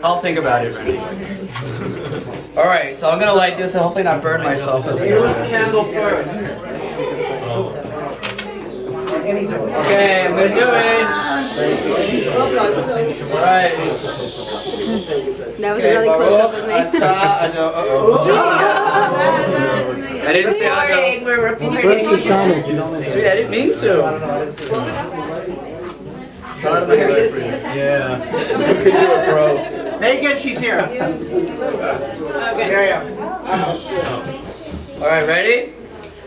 I'll think about it, Randy. All right, so I'm gonna light this and hopefully not burn myself as I do this candle first. Okay, I'm gonna do it. All right. That was a really close up of me. I didn't say Ado. We're reporting. Sweet, I didn't mean to. Yeah. You could do it, bro. Megan, she's here. Okay. Yeah. All right, ready?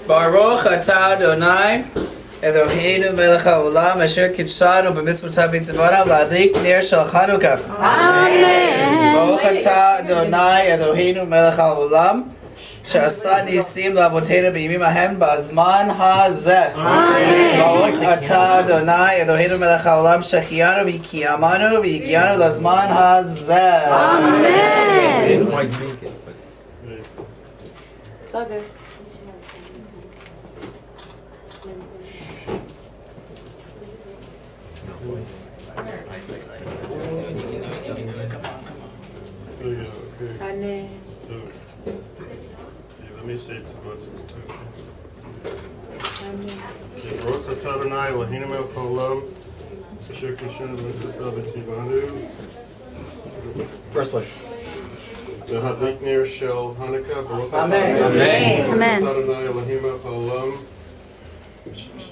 Baruch atah Adonai Eloheinu melech haolam asher kitshanu b'mitzvotav v'tzivanav l'adlik ner shel Chanukah. Amen. Baruch atah Adonai Eloheinu melech haolam שעשה ניסים לאבותינו בימים ההם בזמן הזה. ברוך אתה אדוני אלוהינו מלך העולם שהחיינו וקיימנו והגיענו לזמן הזה. Amen. Didn't quite make it, but It's all good. Amen. Let me say some blessings too. Okay, Baruch atah Adonai Eloheinu melech haolam asher kitshanu b'mitzvotav v'tzivanu. First one. L'hadlik ner shel Chanukah. Baruch atah Amen. Amen. Adonai Eloheinu melech haolam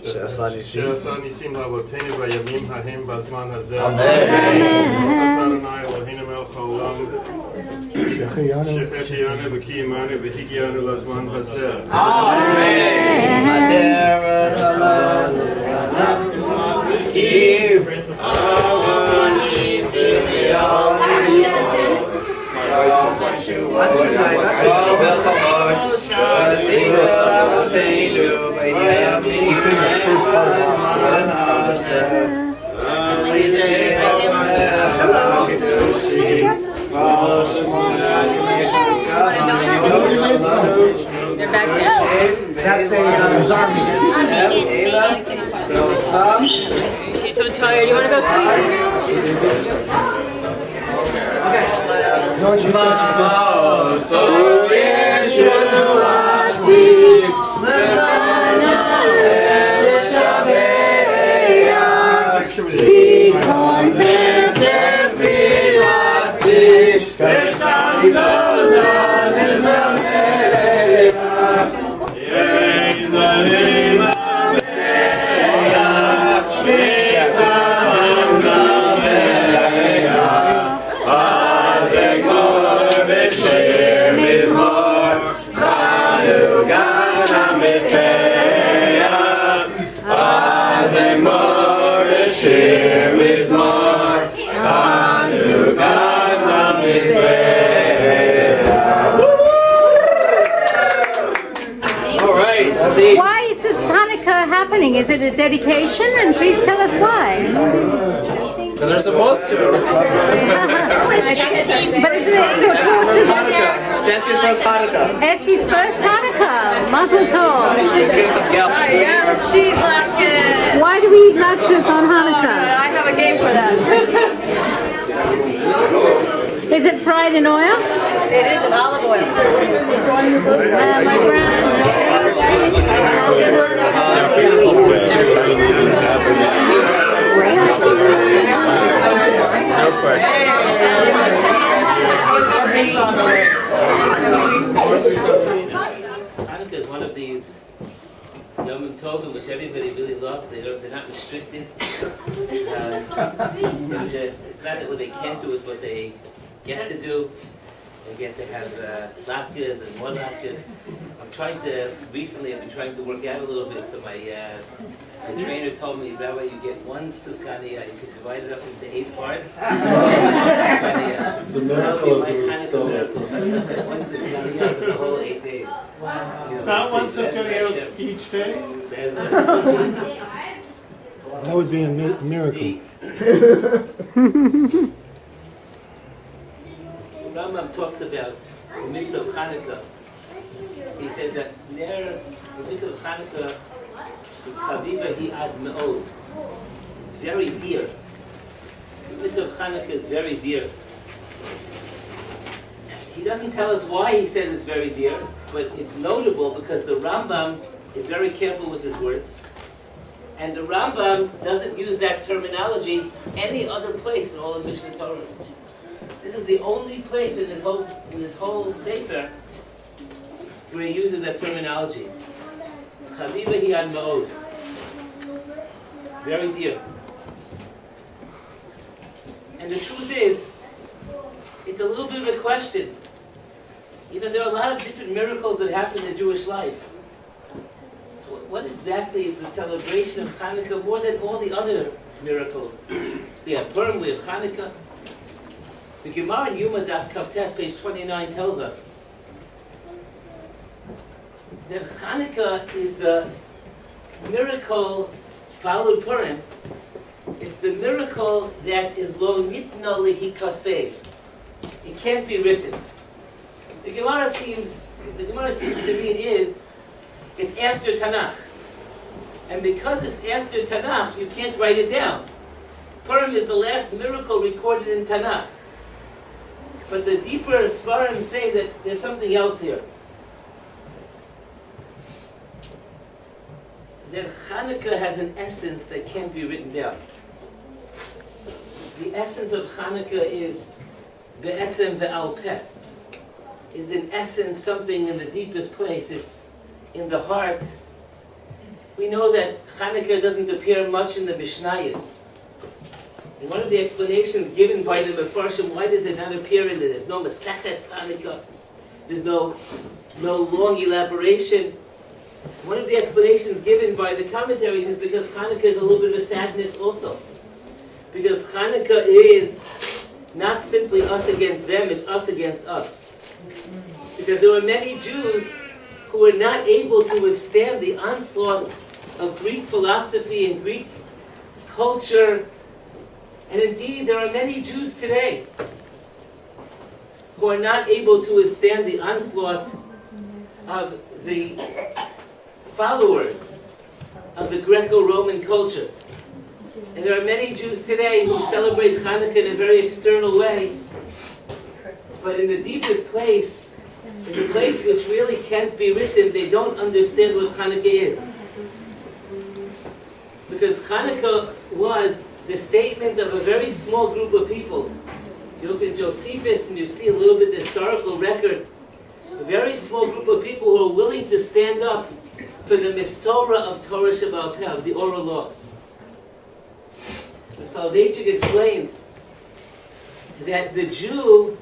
שעשה ניסים. שעשה ניסים לאבותינו בימים ההם בזמן הזה. אמן. ברוך אתה אדוני אלוהינו מלך העולם שהחיינו וקיימנו והגיענו לזמן הזה. אמן. הדרך הלך כי הניסים he's saying the first part They're back there. That's a zombie. She's so tired. You want to go sleep? No, she said, Why is this Hanukkah happening? Is it a dedication? And please tell us why. Because they're supposed to. But isn't it your torches? It's Estee's first Hanukkah. Estee's first Hanukkah. Mazel tov. She's getting some gelp. Cheese latkes. Why do we eat latkes on Hanukkah? I have a game for that. Is it fried in oil? It is an olive oil. My Hanukkah is one of these Yom Tovim which everybody really loves. They're not restricted. It's not that what they can't do, it's what they get to do. They get to have latkes and more latkes. Recently I've been trying to work out a little bit, so my trainer told me, Rabbi, you get one sukkaniya, you can divide it up into 8 parts. the miracle of my Hanukkah miracle. If I get one sukkaniya for the whole 8 days. Wow. Not one sukkaniya each day? That would be a miracle. Rambam talks about the mitzvah of Chanukah. He says that the mitzvah of Chanukah is chaviva hi ad me'od. It's very dear. The mitzvah of Chanukah is very dear. He doesn't tell us why he says it's very dear, but it's notable because the Rambam is very careful with his words. And the Rambam doesn't use that terminology any other place in all of Mishnah Torah. This is the only place in his whole Sefer where he uses that terminology. Chaviva hi ad ma'od. Very dear. And the truth is, it's a little bit of a question. You know, there are a lot of different miracles that happen in Jewish life. What exactly is the celebration of Chanukah more than all the other miracles? We have Purim, we have Chanukah. The Gemara in Yuma Daf Kavtes, page 29, tells us that Chanukah is the miracle followed Purim. It's the miracle that is lo nitna lehikasev. It can't be written. The Gemara seems to me it's after Tanakh. And because it's after Tanakh, you can't write it down. Purim is the last miracle recorded in Tanakh. But the deeper Svarim say that there's something else here. That Chanukah has an essence that can't be written down. The essence of Chanukah is be'etzem be'al peh. Is in essence something in the deepest place. It's in the heart. We know that Chanukah doesn't appear much in the Mishnayos. And one of the explanations given by the Mefarshim, why does it not appear in there? There's no Maseches Chanukah. There's no long elaboration. One of the explanations given by the commentaries is because Chanukah is a little bit of a sadness also. Because Chanukah is not simply us against them, it's us against us. Because there were many Jews who were not able to withstand the onslaught of Greek philosophy and Greek culture. And indeed, there are many Jews today who are not able to withstand the onslaught of the followers of the Greco-Roman culture. And there are many Jews today who celebrate Chanukah in a very external way. But in the deepest place, in the place which really can't be written, they don't understand what Chanukah is. Because Chanukah was the statement of a very small group of people. You look at Josephus and you see a little bit of the historical record. A very small group of people who are willing to stand up for the Mesorah of Torah Shebaal Peh, of the oral law. The Soloveitchik explains that the Jew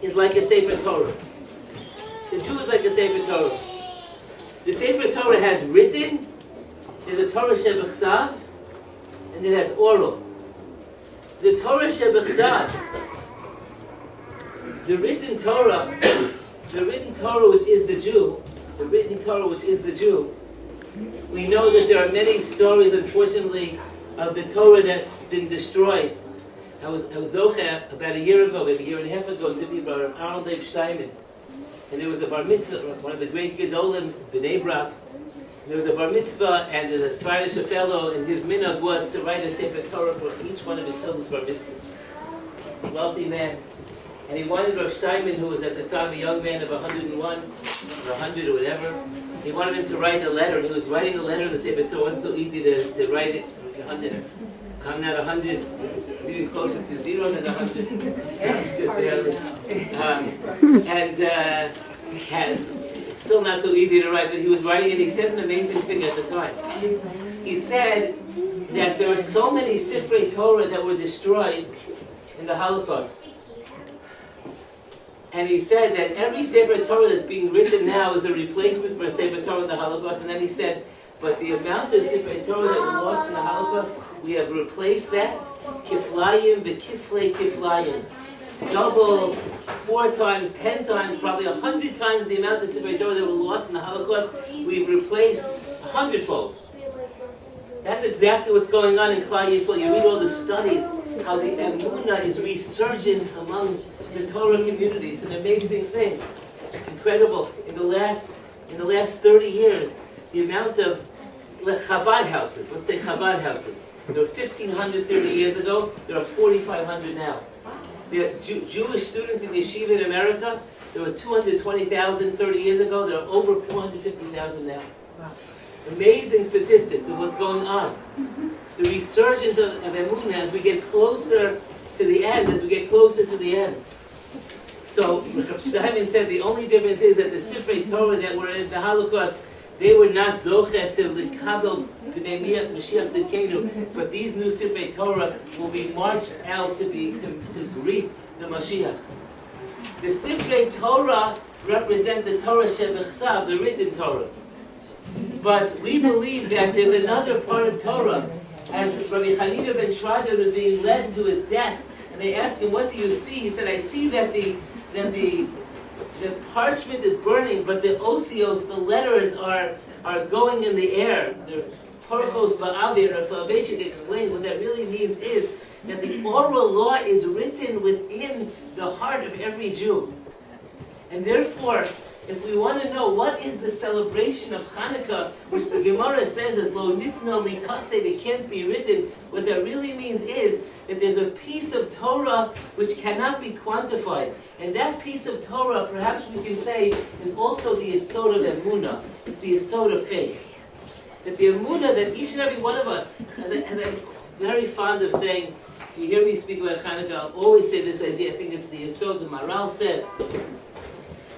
is like a Sefer Torah. The Jew is like a Sefer Torah. The Sefer Torah has written, there's a Torah Shebechsav, and it has oral. The Torah Shebechsav, the written Torah which is the Jew, we know that there are many stories, unfortunately, of the Torah that's been destroyed. I was zocher about a year ago, maybe a year and a half ago, to be Bar Arnold Leib Steinman. And there was a bar mitzvah, one of the great Gedolim, B'nai Brak. There was a bar mitzvah, and the Svardish fellow, and his minhag was to write a Sefer Torah for each one of his children's bar mitzvahs. A wealthy man. And he wanted Rav Steinman, who was at the time a young man of 101, or 100 or whatever, he wanted him to write a letter, and he was writing a letter in the Sefer Torah. It wasn't so easy to write it. 100. I'm not 100, I'm even closer to 0 than 100, just barely. It's still not so easy to write, but he was writing, and he said an amazing thing at the time. He said that there are so many Sifrei Torah that were destroyed in the Holocaust. And he said that every Sefer Torah that's being written now is a replacement for a Sefer Torah in the Holocaust. And then he said, but the amount of Sefer Torah that were lost in the Holocaust, we have replaced that, kiflayim v'kiflei kiflayim. Double, 4 times, 10 times, probably 100 times the amount of Sefer Torah that were lost in the Holocaust, we've replaced 100-fold. That's exactly what's going on in Klal Yisrael. You read all the studies, how the Emunah is resurgent among the Torah community. It's an amazing thing. Incredible. In the last 30 years, the amount of Chabad houses, let's say Chabad houses, there were 1,500 30 years ago, there are 4,500 now. The Jewish students in yeshiva in America, there were 220,000 30 years ago. There are over 450,000 now. Amazing statistics of what's going on. The resurgence of emunah as we get closer to the end, So, Rav Steinman said the only difference is that the Sifrei Torah that were in the Holocaust, they were not zochet to l'kabel b'nei Mashiach Tzidkenu, but these new Sifrei Torah will be marched out to greet the Mashiach. The Sifrei Torah represent the Torah Shebechsav, the written Torah. But we believe that there's another part of Torah. As Rabbi Hanina ben Shrader was being led to his death, and they asked him, "What do you see?" He said, "I see that the parchment is burning, but the osios, the letters are going in the air. The porchos ba'avir." Our salvation explained what that really means is that the oral law is written within the heart of every Jew, and therefore, if we want to know what is the celebration of Chanukah, which the Gemara says is lo nitna likase, it can't be written, what that really means is that there's a piece of Torah which cannot be quantified. And that piece of Torah, perhaps we can say, is also the yesod of emunah. It's the yesod of faith. That the emunah that each and every one of us, as I'm very fond of saying, you hear me speak about Chanukah, I'll always say this idea, I think it's the yesod. The Maral says,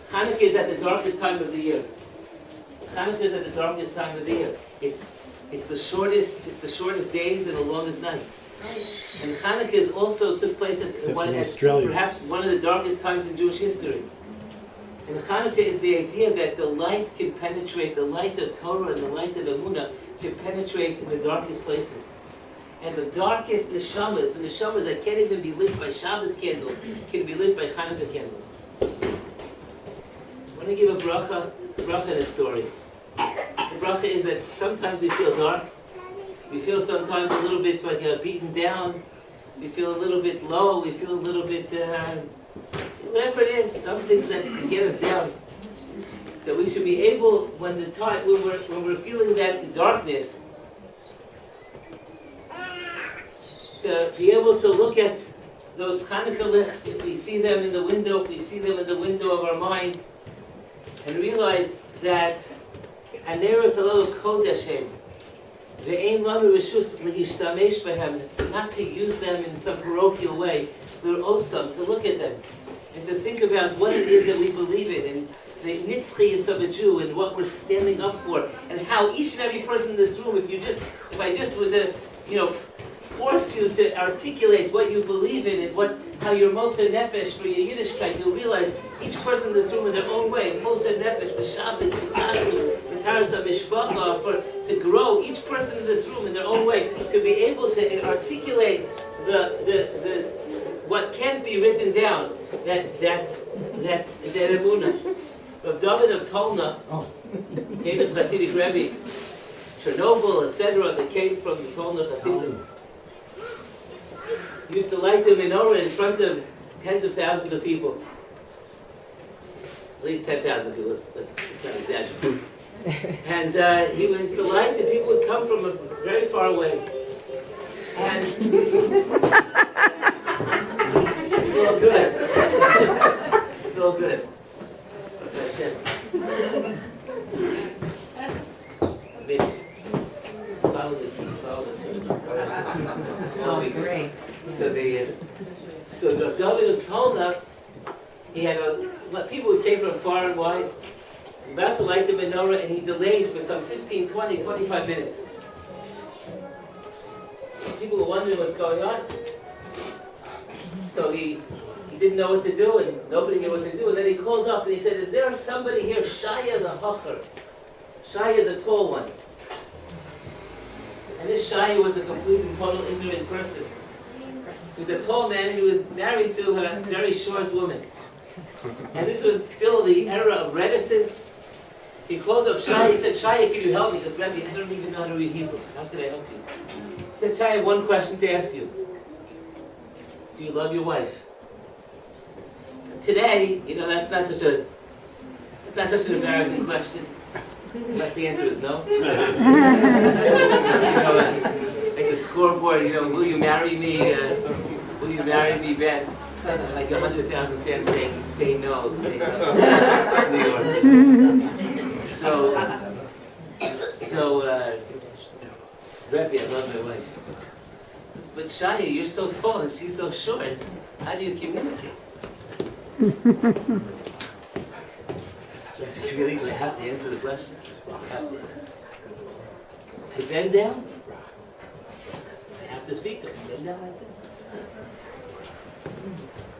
Chanukah is at the darkest time of the year. Chanukah is at the darkest time of the year. It's the shortest days and the longest nights. And Chanukah is also took place at perhaps one of the darkest times in Jewish history. And Chanukah is the idea that the light can penetrate, the light of Torah and the light of Emunah can penetrate in the darkest places. And the darkest neshamas, the neshamas that can't even be lit by Shabbos candles, can be lit by Chanukah candles. I want to give a bracha in a story. The bracha is that sometimes we feel dark. We feel sometimes a little bit like beaten down. We feel a little bit low. We feel a little bit, whatever it is, some things that can get us down. That we should be able, when we're feeling that darkness, to be able to look at those Chanukah licht, if we see them in the window, of our mind, and realize that Aneros Halal Kodeshem, Ve'ein Lanu Rishus L'Yishtamesh Behem, not to use them in some parochial way, but also to look at them and to think about what it is that we believe in, and the nitzchiyus of a Jew, and what we're standing up for, and how each and every person in this room, if I just were to, force you to articulate what you believe in and how you're Moser Nefesh for your Yiddishkeit, you'll realize each person in this room in their own way, Moser Nefesh for Shabbos, for Kashrus, for Taras HaMishpacha, to grow, each person in this room in their own way, to be able to articulate the what can't be written down, that emunah. Rav David of Tolna, famous Hasidic Rebbe, Chernobyl, etc., that came from the Tolna Hasidim. He used to light the menorah in front of tens of thousands of people. At least 10,000 people, let's not exaggerate. And he used to light, and people would come from very far away. And it's all good. It's all good. Mitch, just follow the key, follow the key. Great. So David of Tolna, he had people who came from far and wide, about to light the menorah, and he delayed for some 15, 20, 25 minutes. People were wondering what's going on. So he didn't know what to do, and nobody knew what to do. And then he called up and he said, "Is there somebody here, Shaya the Hacher, Shaya the tall one?" And this Shaya was a complete and total ignorant person. He was a tall man who was married to a very short woman. And this was still the era of reticence. He called up Shaya. He said, "Shaya, can you help me? Because Rabbi, I don't even know how to read Hebrew. How can I help you?" He said, "Shaya, I have one question to ask you. Do you love your wife?" Today, that's not such an embarrassing question. Unless the answer is no. Like the scoreboard, will you marry me? Will you marry me, Ben? like 100,000 fans saying, say no, say no. It's New York. You know? So, Rebbe, I love my wife. But Shaya, you're so tall and she's so short. How do you communicate? Really, I have to answer the question. I have to answer. I bend down. I have to speak to him. Bend down like this.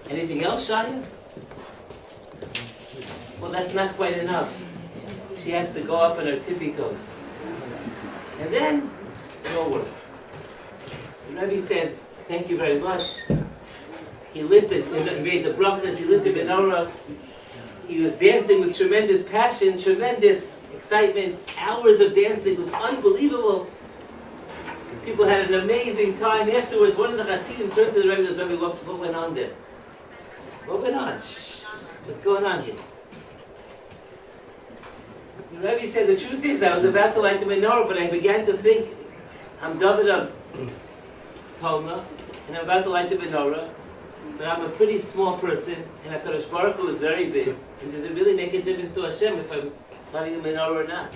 Anything else, Shaya? Well, that's not quite enough. She has to go up on her tippy toes. And then, it all works. The Rebbe says, thank you very much. He lit the, he made the brachas, he lit the menorah. He was dancing with tremendous passion, tremendous excitement. Hours of dancing, it was unbelievable. People had an amazing time. Afterwards, one of the Hasidim turned to the Rebbe and said, Rebbe, what went on there? What went on? What's going on here? The Rebbe said, the truth is, I was about to light the menorah, but I began to think, I'm David of Tolna, and I'm about to light the menorah, but I'm a pretty small person, and HaKadosh Baruch Hu is very big, and does it really make a difference to Hashem if I'm lighting the menorah or not?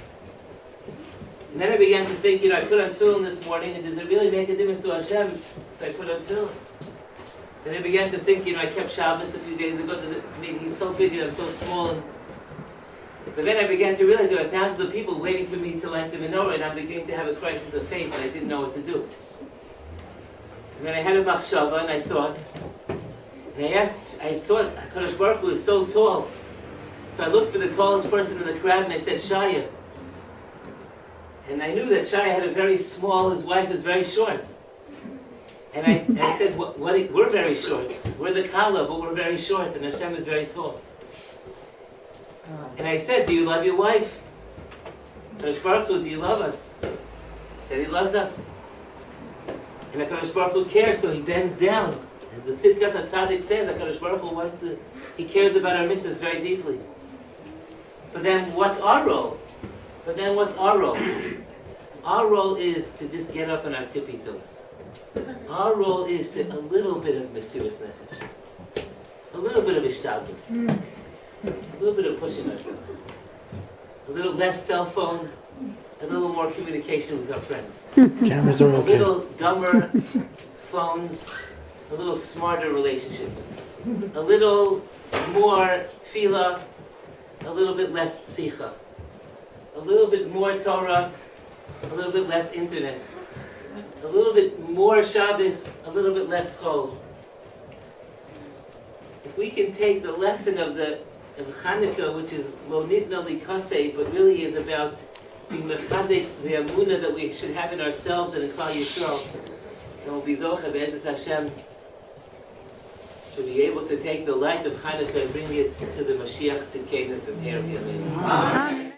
And then I began to think, I put on tefillin this morning, and does it really make a difference to Hashem if I put on tefillin? Then I began to think, I kept Shabbos a few days ago, he's so big and I'm so small. But then I began to realize there were thousands of people waiting for me to light the menorah, and I'm beginning to have a crisis of faith, and I didn't know what to do. And then I had a machshava, and I thought, and I saw HaKadosh Baruch Hu was so tall. So I looked for the tallest person in the crowd, and I said, Shaya. And I knew that Shaya had a very small, his wife is very short. And I said, we're very short. We're the Kala, but we're very short, and Hashem is very tall. And I said, do you love your wife? HaKadosh Baruch Hu, do you love us? He said, he loves us. And HaKadosh Baruch Hu cares, so he bends down. As the Tzidkas HaTzadik says, HaKadosh Baruch Hu he cares about our mitzvahs very deeply. But then what's our role? Our role is to just get up on our tippy toes. Our role is to a little bit of Mesiras Nefesh. A little bit of Ishtadlus. A little bit of pushing ourselves. A little less cell phone. A little more communication with our friends. Cameras are okay. A little dumber phones. A little smarter relationships. A little more tefillah. A little bit less sicha. A little bit more Torah. A little bit less internet. A little bit more Shabbos. A little bit less chol. If we can take the lesson of Chanukah, which is lo nitna likasei, but really is about being mechazik, the amunah that we should have in ourselves and in Klal Yisrael, and we'll be zocha be'ezus Hashem to be able to take the light of Chanukah and bring it to the Mashiach to King and prepare him.